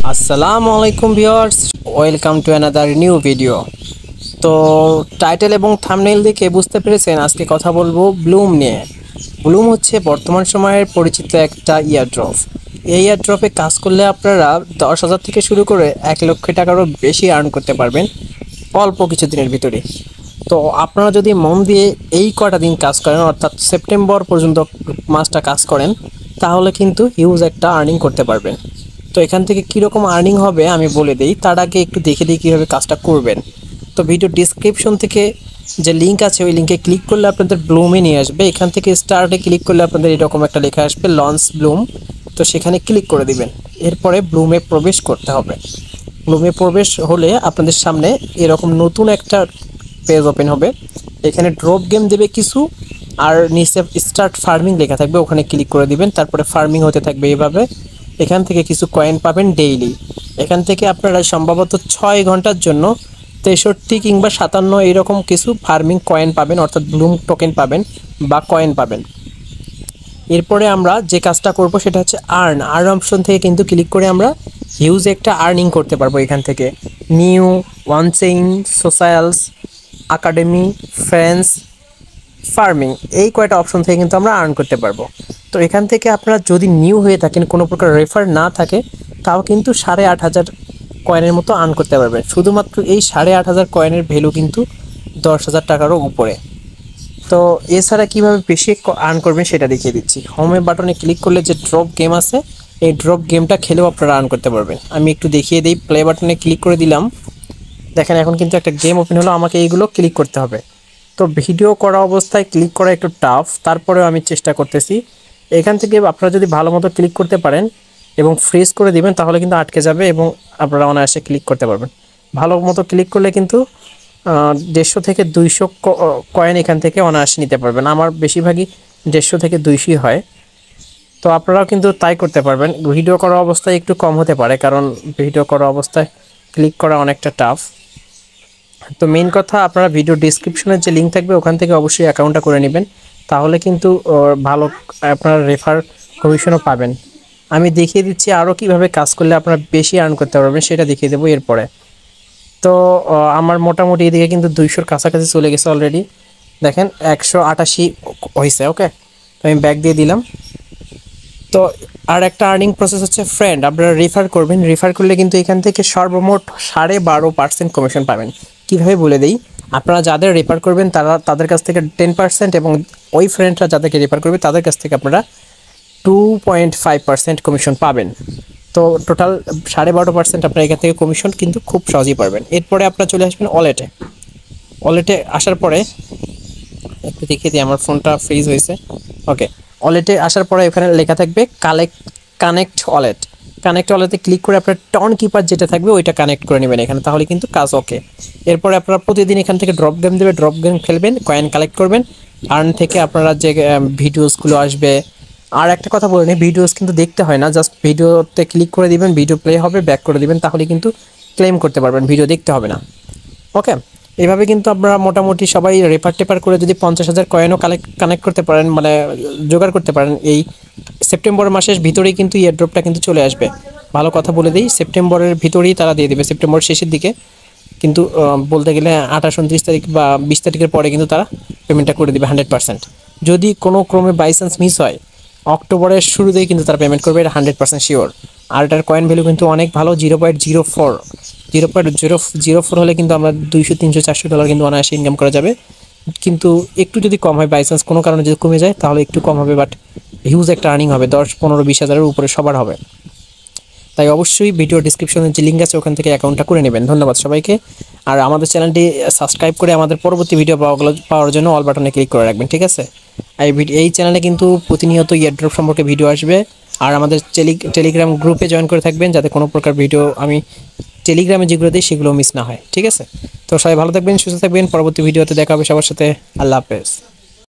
আসসালামু আলাইকুম viewers, welcome to another new video. তো টাইটেল এবং থাম্বনেইল দেখে বুঝতে পেরেছেন আজকে কথা বলবো ব্লুম নিয়ে। ব্লুম হচ্ছে বর্তমান সময়ের পরিচিত একটা ইয়ারড্রপ। এই ইয়ারড্রপে কাজ করলে আপনারা 10,000 থেকে শুরু করে 1,00,000 টাকারও বেশি আর্ন করতে পারবেন অল্প কিছু দিনের ভিতরে। তো আপনারা যদি মন দিয়ে এই কটা দিন কাজ করেন, অর্থাৎ সেপ্টেম্বর পর্যন্ত মাসটা কাজ করেন, তাহলে কিন্তু হিউজ একটা আর্নিং করতে পারবেন। তো এখান থেকে কীরকম আর্নিং হবে আমি বলে দিই, তার আগে একটু দেখে দিই কীভাবে কাজটা করবেন। তো ভিডিও ডিসক্রিপশন থেকে যে লিঙ্ক আছে ওই লিঙ্কে ক্লিক করলে আপনাদের ব্লুমে নিয়ে আসবে। এখান থেকে স্টার্টে ক্লিক করলে আপনাদের এরকম একটা লেখা আসবে লঞ্চ ব্লুম। তো সেখানে ক্লিক করে দিবেন। এরপরে ব্লুমে প্রবেশ করতে হবে। ব্লুমে প্রবেশ হলে আপনাদের সামনে এরকম নতুন একটা পেজ ওপেন হবে। এখানে ড্রপ গেম দেবে কিছু, আর নিচে স্টার্ট ফার্মিং লেখা থাকবে, ওখানে ক্লিক করে দিবেন। তারপরে ফার্মিং হতে থাকবে এভাবে। এখান থেকে কিছু কয়েন পাবেন ডেইলি। এখান থেকে আপনারা সম্ভবত 6 ঘন্টার জন্য 63 কিংবা 57 এরকম কিছু ফার্মিং কয়েন পাবেন, অর্থাৎ ব্লুম টোকেন পাবেন বা কয়েন পাবেন। এরপরে আমরা যে কাজটা করব সেটা হচ্ছে আর্ন অপশন থেকে কিন্তু ক্লিক করে আমরা হিউজ একটা আর্নিং করতে পারবো। এখান থেকে new, one chain, socials, academy, friends, farming, এই কয়টা অপশন থেকে কিন্তু আমরা আর্ন করতে পারবো। তো এখান থেকে আপনারা যদি নিউ হয়ে থাকেন, কোনো প্রকার রেফার না থাকে, তাও কিন্তু 8,500 কয়েনের মতো আর্ন করতে পারবেন। শুধুমাত্র এই 8,500 কয়েনের ভ্যালু কিন্তু 10,000 টাকারও উপরে। তো এছাড়া কীভাবে বেশি আর্ন করবেন সেটা দেখিয়ে দিচ্ছি। হোমে বাটনে ক্লিক করলে যে ড্রপ গেম আছে, এই ড্রপ গেমটা খেলেও আপনারা আর্ন করতে পারবেন। আমি একটু দেখিয়ে দিই। প্লে বাটনে ক্লিক করে দিলাম। দেখেন এখন কিন্তু একটা গেম ওপেন হলো, আমাকে এইগুলো ক্লিক করতে হবে। তো ভিডিও করা অবস্থায় ক্লিক করা একটু টাফ, তারপরেও আমি চেষ্টা করতেছি। এখান থেকে আপনারা যদি ভালো মতো ক্লিক করতে পারেন এবং ফ্রিজ করে দিবেন, তাহলে কিন্তু আটকে যাবে এবং আপনারা অনায়াসে ক্লিক করতে পারবেন। ভালো মতো ক্লিক করলে কিন্তু 150 থেকে 200 কয়েন এখান থেকে অনায়াসে নিতে পারবেন। আমার বেশিরভাগই 150 থেকে 200 হয়। তো আপনারাও কিন্তু তাই করতে পারবেন। ভিডিও করা অবস্থায় একটু কম হতে পারে, কারণ ভিডিও করা অবস্থায় ক্লিক করা অনেকটা টাফ। তো মেইন কথা, আপনারা ভিডিও ডিসক্রিপশনের যে লিঙ্ক থাকবে ওখান থেকে অবশ্যই অ্যাকাউন্টটা করে নেবেন, তাহলে কিন্তু ভালো আপনারা রেফার কমিশনও পাবেন। আমি দেখিয়ে দিচ্ছি আরও কীভাবে কাজ করলে আপনারা বেশি আর্ন করতে পারবেন, সেটা দেখিয়ে দেবো এরপরে। তো আমার মোটামুটি এদিকে কিন্তু 200-র কাছাকাছি চলে গেছে অলরেডি। দেখেন 188 হয়েছে। ওকে, তো আমি ব্যাক দিয়ে দিলাম। তো আর একটা আর্নিং প্রসেস হচ্ছে ফ্রেন্ড। আপনারা রেফার করবেন। রেফার করলে কিন্তু এখান থেকে সর্বমোট 12.5% কমিশন পাবেন। কীভাবে বলে দিই, আপনারা যাদের রেফার করবেন তাদের কাছ থেকে 10%, এবং ওই ফ্রেন্ডরা যাদেরকে রেফার করবে তাদের কাছ থেকে আপনারা 2.5% কমিশন পাবেন। তো টোটাল 12.5% আপনারা এখান থেকে কমিশন কিন্তু খুব সহজেই পারবেন। এরপরে আপনারা চলে আসবেন ওয়ালেটে। ওয়ালেটে আসার পরে একটু দেখিয়ে দিই, আমার ফোনটা ফ্রিজ হয়েছে। ওকে, ওয়ালেটে আসার পরে এখানে লেখা থাকবে কানেক্ট ওয়ালেট। কানেক্ট ওয়ালেটে ক্লিক করে আপনার টন কিপার যেটা থাকবে ওইটা কানেক্ট করে নেবেন এখানে, তাহলে কিন্তু কাজ ওকে। এরপরে আপনারা প্রতিদিন এখান থেকে ড্রপ গেম দেবে, ড্রপ গেম খেলবেন, কয়েন কালেক্ট করবেন। আর্ন থেকে আপনারা যে ভিডিওসগুলো আসবে, আর একটা কথা বলে নিই, ভিডিওস কিন্তু দেখতে হয় না, জাস্ট ভিডিওতে ক্লিক করে দিবেন, ভিডিও প্লে হবে, ব্যাক করে দিবেন, তাহলে কিন্তু ক্লেম করতে পারবেন, ভিডিও দেখতে হবে না। ওকে, এইভাবে কিন্তু আপনারা মোটামুটি সবাই রেফার টেপার করে যদি 50,000 কয়েনও কানেক্ট করতে পারেন, মানে জোগাড় করতে পারেন, এই সেপ্টেম্বর মাসের ভিতরেই কিন্তু এয়ারড্রপটা কিন্তু চলে আসবে। ভালো কথা বলে দিই, সেপ্টেম্বরের ভিতরেই তারা দিয়ে দেবে, সেপ্টেম্বর শেষের দিকে। কিন্তু বলতে গেলে 28, 29 তারিখ বা 20 তারিখের পরে কিন্তু তারা পেমেন্টটা করে দেবে 100%। যদি কোনো ক্রমে বাই চান্স মিস হয়, অক্টোবরের শুরুতেই কিন্তু তারা পেমেন্ট করবে, এটা 100% শিওর। আর এটার কয়েন ভ্যালু কিন্তু অনেক ভালো, 0.04 হলে কিন্তু আমরা 200, 300, $400 কিন্তু অনায়াসে ইনকাম করা যাবে। কিন্তু একটু যদি কম হয়, বাই চান্স কোনো কারণে যদি কমে যায়, তাহলে একটু কম হবে, বাট হিউজ একটা আর্নিং হবে, 10, 15, 20 হাজারের উপরে সবার হবে। তাই অবশ্যই ভিডিও ডিসক্রিপশনে যে লিঙ্ক আছে ওখান থেকে অ্যাকাউন্টটা করে নেবেন। ধন্যবাদ সবাইকে। আর আমাদের চ্যানেলটি সাবস্ক্রাইব করে আমাদের পরবর্তী ভিডিও পাওয়ার জন্য অল বাটনে ক্লিক করে রাখবেন, ঠিক আছে? এই চ্যানেলে কিন্তু প্রতিনিয়ত ইয়ারড্রপ সম্পর্কে ভিডিও আসবে। আর আমাদের টেলিগ্রাম গ্রুপে জয়েন করে থাকবেন, যাতে কোনো প্রকার ভিডিও আমি টেলিগ্রামে যেগুলো দিই সেগুলো মিস না হয়, ঠিক আছে? তো সবাই ভালো থাকবেন, সুস্থ থাকবেন। পরবর্তী ভিডিওতে দেখা হবে সবার সাথে। আল্লাহ হাফেজ।